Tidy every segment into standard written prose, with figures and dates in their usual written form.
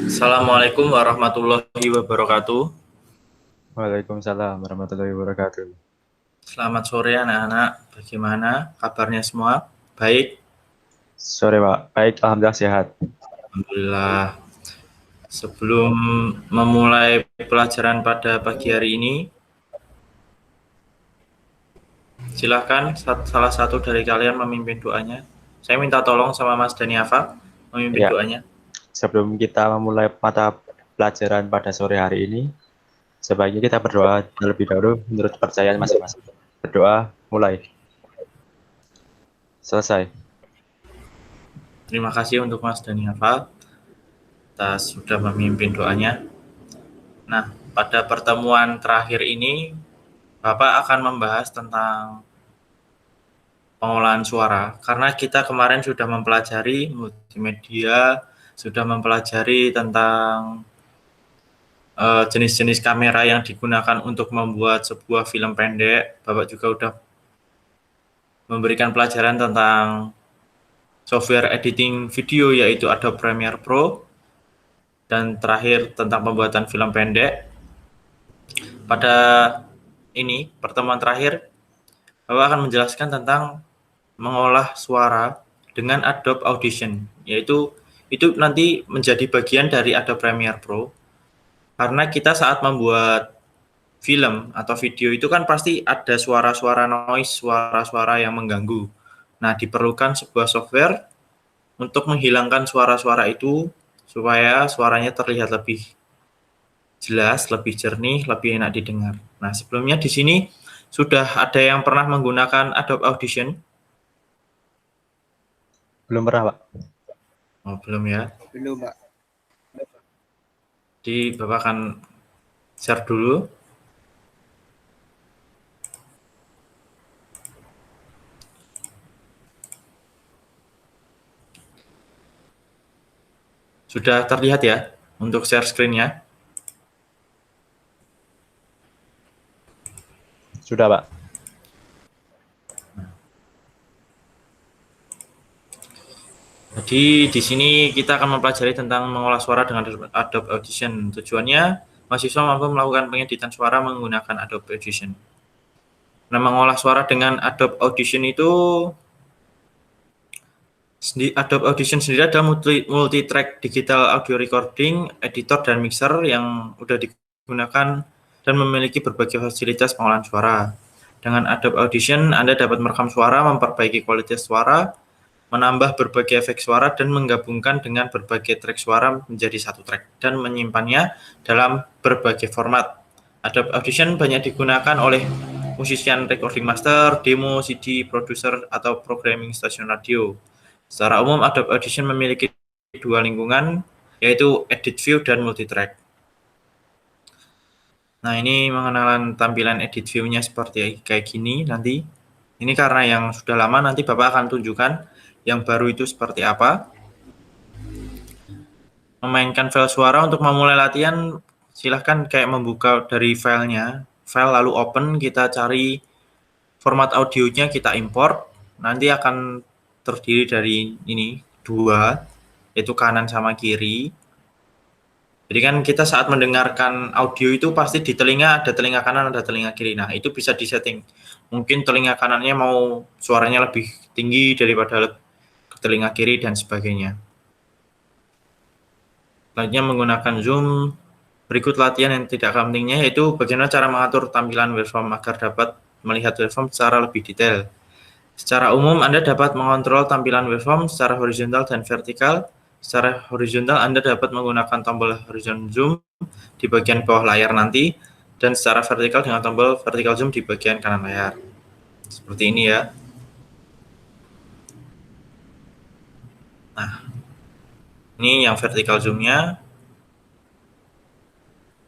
Assalamualaikum warahmatullahi wabarakatuh. Waalaikumsalam warahmatullahi wabarakatuh. Selamat sore anak-anak. Bagaimana kabarnya semua? Baik? Sore Pak, baik alhamdulillah sehat. Alhamdulillah. Sebelum memulai pelajaran pada pagi hari ini, silakan salah satu dari kalian memimpin doanya. Saya minta tolong sama Mas Daniafa memimpin Ya, doanya. sebelum kita memulai mata pelajaran pada sore hari ini, sebaiknya kita berdoa terlebih dahulu menurut kepercayaan masing-masing. Berdoa, mulai. Selesai. Terima kasih untuk Mas Daniafa atas sudah memimpin doanya. Nah, pada pertemuan terakhir ini, Bapak akan membahas tentang pengolahan suara, karena kita kemarin sudah mempelajari multimedia, sudah mempelajari tentang jenis-jenis kamera yang digunakan untuk membuat sebuah film pendek. Bapak juga sudah memberikan pelajaran tentang software editing video yaitu Adobe Premiere Pro, dan terakhir tentang pembuatan film pendek. Pada ini pertemuan terakhir, Bapak akan menjelaskan tentang mengolah suara dengan Adobe Audition, yaitu itu nanti menjadi bagian dari Adobe Premiere Pro. Karena kita saat membuat film atau video itu kan pasti ada suara-suara noise, suara-suara yang mengganggu. Nah, diperlukan sebuah software untuk menghilangkan suara-suara itu supaya suaranya terlihat lebih jelas, lebih jernih, lebih enak didengar. Nah, sebelumnya di sini sudah ada yang pernah menggunakan Adobe Audition? Belum pernah Pak? Oh, belum ya. Belum, Pak. Jadi Bapak akan share dulu. Sudah terlihat ya untuk share screen-nya? Sudah Pak. Jadi di sini kita akan mempelajari tentang mengolah suara dengan Adobe Audition. Tujuannya mahasiswa mampu melakukan pengeditan suara menggunakan Adobe Audition. Nah, mengolah suara dengan Adobe Audition itu, Adobe Audition sendiri ada multi-track digital audio recording, editor, dan mixer yang sudah digunakan dan memiliki berbagai fasilitas pengolahan suara. Dengan Adobe Audition, Anda dapat merekam suara, memperbaiki kualitas suara, menambah berbagai efek suara, dan menggabungkan dengan berbagai track suara menjadi satu track, dan menyimpannya dalam berbagai format. Adobe Audition banyak digunakan oleh musisian recording master, demo, CD, produser, atau programming stasiun radio. Secara umum, Adobe Audition memiliki dua lingkungan, yaitu Edit View dan Multitrack. Nah, ini mengenalkan tampilan Edit View-nya seperti kayak gini nanti. Ini karena yang sudah lama, nanti Bapak akan tunjukkan yang baru itu seperti apa. Memainkan file suara. Untuk memulai latihan, silahkan kayak membuka dari filenya. File lalu open, kita cari format audionya, kita import. Nanti akan terdiri dari ini, dua, yaitu kanan sama kiri. Jadi kan kita saat mendengarkan audio itu pasti di telinga ada telinga kanan, ada telinga kiri. Nah, itu bisa disetting. Mungkin telinga kanannya mau suaranya lebih tinggi daripada telinga kiri dan sebagainya. Selanjutnya menggunakan zoom. Berikut latihan yang tidak kalah pentingnya, yaitu bagaimana cara mengatur tampilan waveform agar dapat melihat waveform secara lebih detail. Secara umum, Anda dapat mengontrol tampilan waveform secara horizontal dan vertikal. Secara horizontal, Anda dapat menggunakan tombol horizon zoom di bagian bawah layar nanti, dan secara vertikal dengan tombol vertical zoom di bagian kanan layar. Seperti ini ya. Nah, ini yang vertical zoom-nya.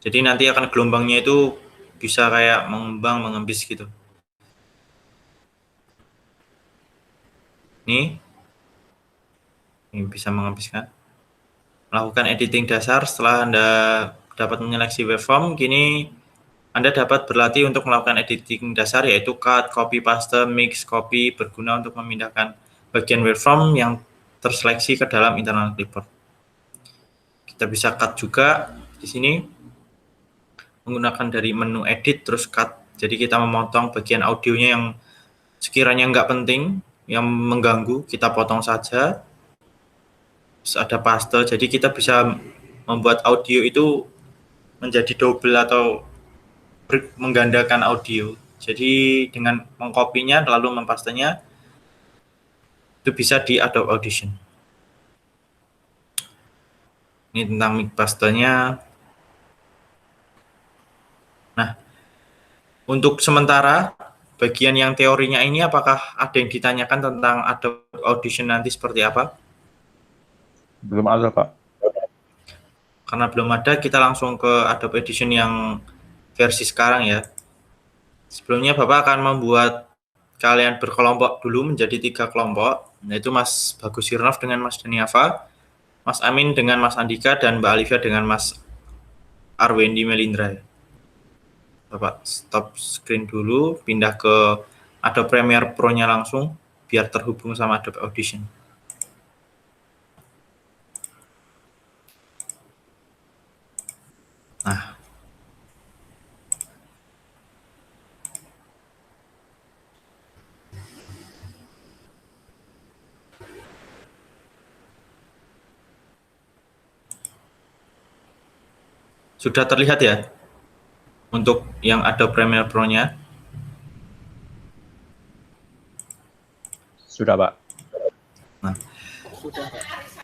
Jadi nanti akan gelombangnya itu bisa kayak mengembang, mengembis gitu. Ini bisa mengembiskan. Melakukan editing dasar. Setelah Anda dapat menyeleksi waveform, kini Anda dapat berlatih untuk melakukan editing dasar yaitu cut, copy, paste, mix, copy, berguna untuk memindahkan bagian waveform yang terseleksi ke dalam internal clipboard. Kita bisa cut juga di sini menggunakan dari menu edit terus cut. Jadi kita memotong bagian audionya yang sekiranya nggak penting, yang mengganggu, kita potong saja. Terus ada paste, jadi kita bisa membuat audio itu menjadi double atau menggandakan audio. Jadi dengan mengkopinya lalu mempastenya itu bisa di Adobe Audition. Ini tentang mic pastenya. Nah, untuk sementara bagian yang teorinya ini apakah ada yang ditanyakan tentang Adobe Audition nanti seperti apa? Belum ada, Pak. Karena belum ada, kita langsung ke Adobe Audition yang versi sekarang ya. Sebelumnya Bapak akan membuat kalian berkelompok dulu menjadi 3 kelompok, yaitu Mas Bagus Sirnov dengan Mas Daniava, Mas Amin dengan Mas Andika, dan Mbak Alivia dengan Mas Arwendi Melindra. Bapak stop screen dulu, pindah ke Adobe Premiere Pro-nya langsung, biar terhubung sama Adobe Audition. Nah, sudah terlihat ya untuk yang Adobe Premiere Pro-nya? Sudah, Pak. Nah,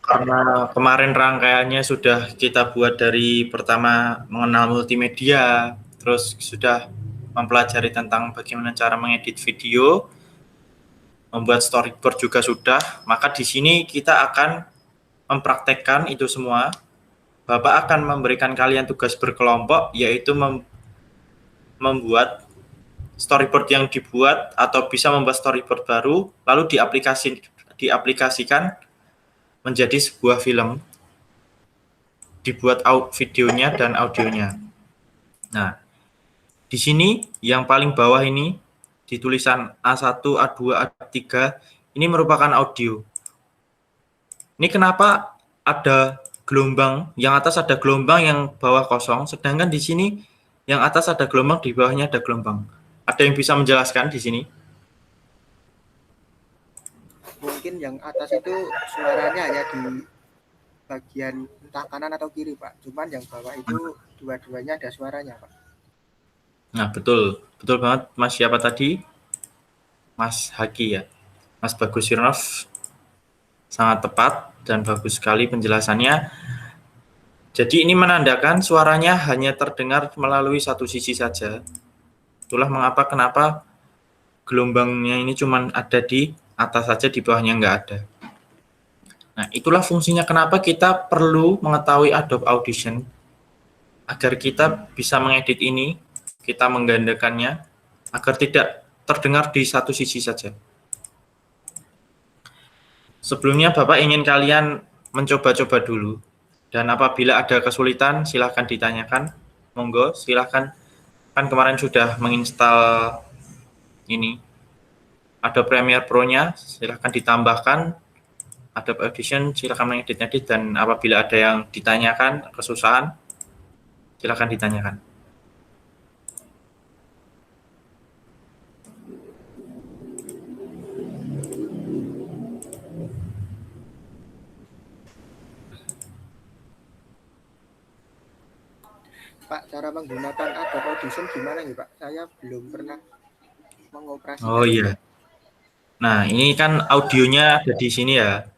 karena kemarin rangkaiannya sudah kita buat dari pertama mengenal multimedia, terus sudah mempelajari tentang bagaimana cara mengedit video, membuat storyboard juga sudah, maka di sini kita akan mempraktekkan itu semua. Bapak akan memberikan kalian tugas berkelompok, yaitu membuat storyboard yang dibuat atau bisa membuat storyboard baru, lalu diaplikasikan menjadi sebuah film, dibuat videonya dan audionya. Nah, di sini yang paling bawah ini, di tulisan A1, A2, A3, ini merupakan audio. Ini kenapa ada gelombang, yang atas ada gelombang, yang bawah kosong, sedangkan di sini yang atas ada gelombang, di bawahnya ada gelombang. Ada yang bisa menjelaskan di sini? Mungkin yang atas itu suaranya hanya di bagian entah kanan atau kiri, Pak. Cuman yang bawah itu dua-duanya ada suaranya, Pak. Nah, betul. Betul banget, Mas. Siapa tadi? Mas Haki ya. Mas Bagus Sirnov. Sangat tepat dan bagus sekali penjelasannya. Jadi ini menandakan suaranya hanya terdengar melalui satu sisi saja. Itulah kenapa gelombangnya ini cuma ada di atas saja, di bawahnya nggak ada. Nah, itulah fungsinya kenapa kita perlu mengetahui Adobe Audition, agar kita bisa mengedit ini, kita menggandakannya, agar tidak terdengar di satu sisi saja. Sebelumnya Bapak ingin kalian mencoba-coba dulu, dan apabila ada kesulitan silahkan ditanyakan, monggo silahkan. Kan kemarin sudah menginstal ini Adobe Premiere Pro-nya, silahkan ditambahkan Adobe Audition, silahkan mengedit-edit, dan apabila ada yang ditanyakan kesusahan silahkan ditanyakan. Pak, cara menggunakan Adobe Audition gimana nih, Pak? Saya belum pernah mengoperasikan. Oh iya. Nah, ini kan audionya ada di sini ya.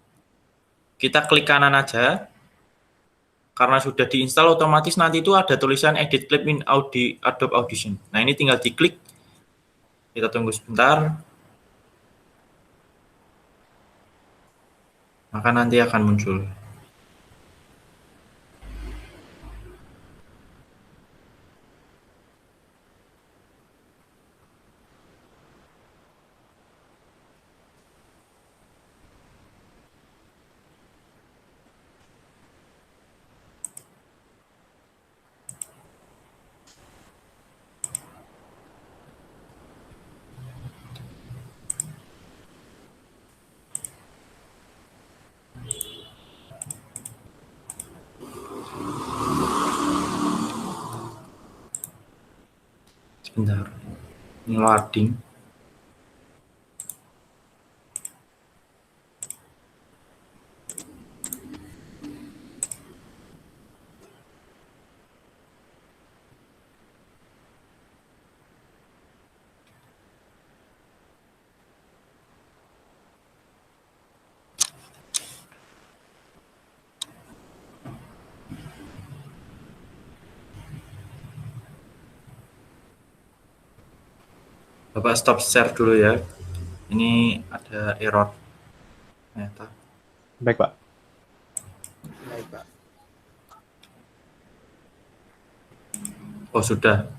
Kita klik kanan aja. Karena sudah diinstal, otomatis nanti itu ada tulisan Edit Clip in Adobe Audition. Nah, ini tinggal diklik. Kita tunggu sebentar. Maka nanti akan muncul. Bentar. Ini loading. Bapak stop share dulu ya. Ini ada error. Ternyata. Baik, Pak. Baik, Pak. Oh, sudah.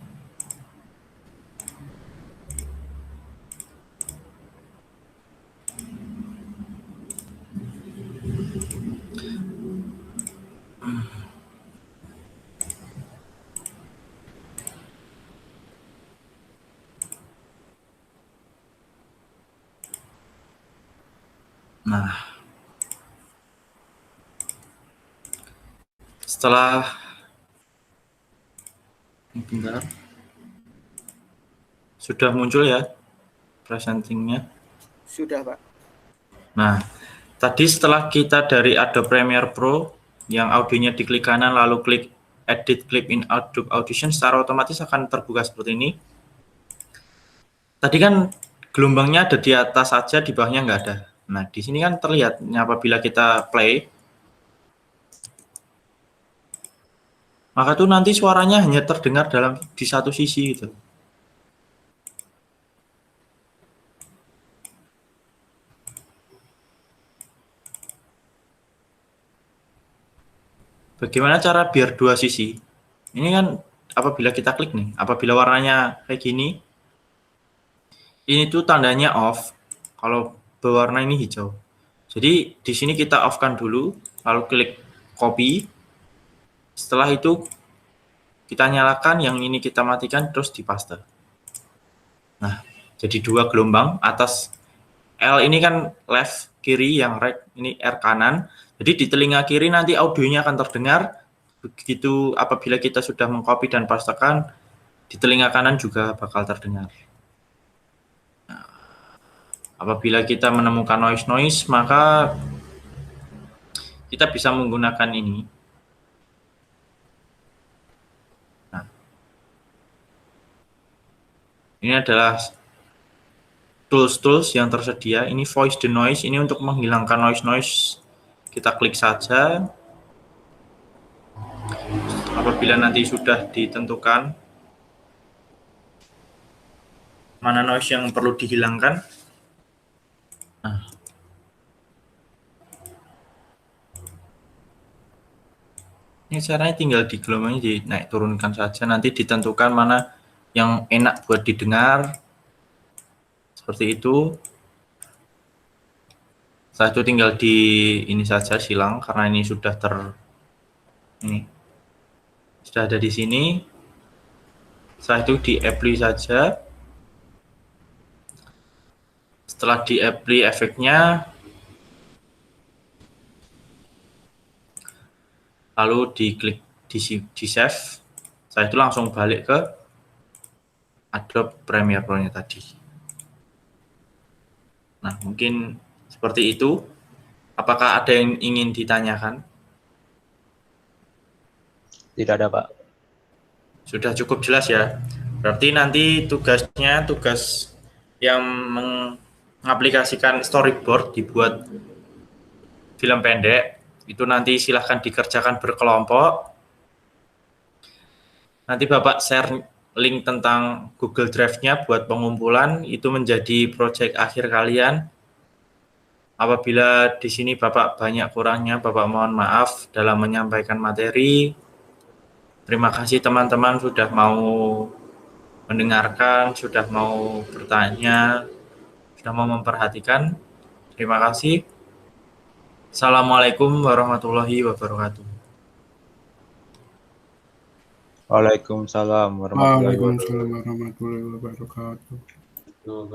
Nah, setelah bentar, sudah muncul ya presentingnya. Sudah, Pak. Nah, tadi setelah kita dari Adobe Premiere Pro yang audionya diklik kanan lalu klik Edit Clip in Adobe Audition, secara otomatis akan terbuka seperti ini. Tadi kan gelombangnya ada di atas saja, di bawahnya nggak ada. Nah, di sini kan terlihat apabila kita play, maka tuh nanti suaranya hanya terdengar di satu sisi gitu. Bagaimana cara biar dua sisi? Ini kan apabila kita klik nih, apabila warnanya kayak gini, ini tuh tandanya off. Kalau berwarna ini hijau. Jadi di sini kita off-kan dulu, lalu klik copy. Setelah itu kita nyalakan, yang ini kita matikan, terus dipaste. Nah, jadi dua gelombang, atas L ini kan left kiri, yang right ini R kanan. Jadi di telinga kiri nanti audionya akan terdengar. Begitu apabila kita sudah mengcopy dan pastekan, di telinga kanan juga bakal terdengar. Nah, apabila kita menemukan noise, maka kita bisa menggunakan ini. Nah, ini adalah tools yang tersedia. Ini voice the noise, ini untuk menghilangkan noise. Kita klik saja. Apabila nanti sudah ditentukan mana noise yang perlu dihilangkan. Nah, ini caranya tinggal di gelombangnya dinaik turunkan saja, nanti ditentukan mana yang enak buat didengar. Seperti itu. Setelah itu tinggal di ini saja silang, karena ini sudah sudah ada di sini. Setelah itu di apply saja. Setelah di apply efeknya, lalu diklik di save. Setelah itu langsung balik ke Adobe Premiere Pro-nya tadi. Nah, mungkin seperti itu. Apakah ada yang ingin ditanyakan? Tidak ada, Pak. Sudah cukup jelas ya. Berarti nanti tugas yang mengaplikasikan storyboard dibuat film pendek, itu nanti silahkan dikerjakan berkelompok. Nanti Bapak share link tentang Google Drive-nya buat pengumpulan, itu menjadi proyek akhir kalian. Apabila di sini Bapak banyak kurangnya, Bapak mohon maaf dalam menyampaikan materi. Terima kasih teman-teman sudah mau mendengarkan, sudah mau bertanya, sudah mau memperhatikan. Terima kasih. Assalamualaikum warahmatullahi wabarakatuh. Waalaikumsalam warahmatullahi Waalaikumsalam warahmatullahi wabarakatuh. wabarakatuh.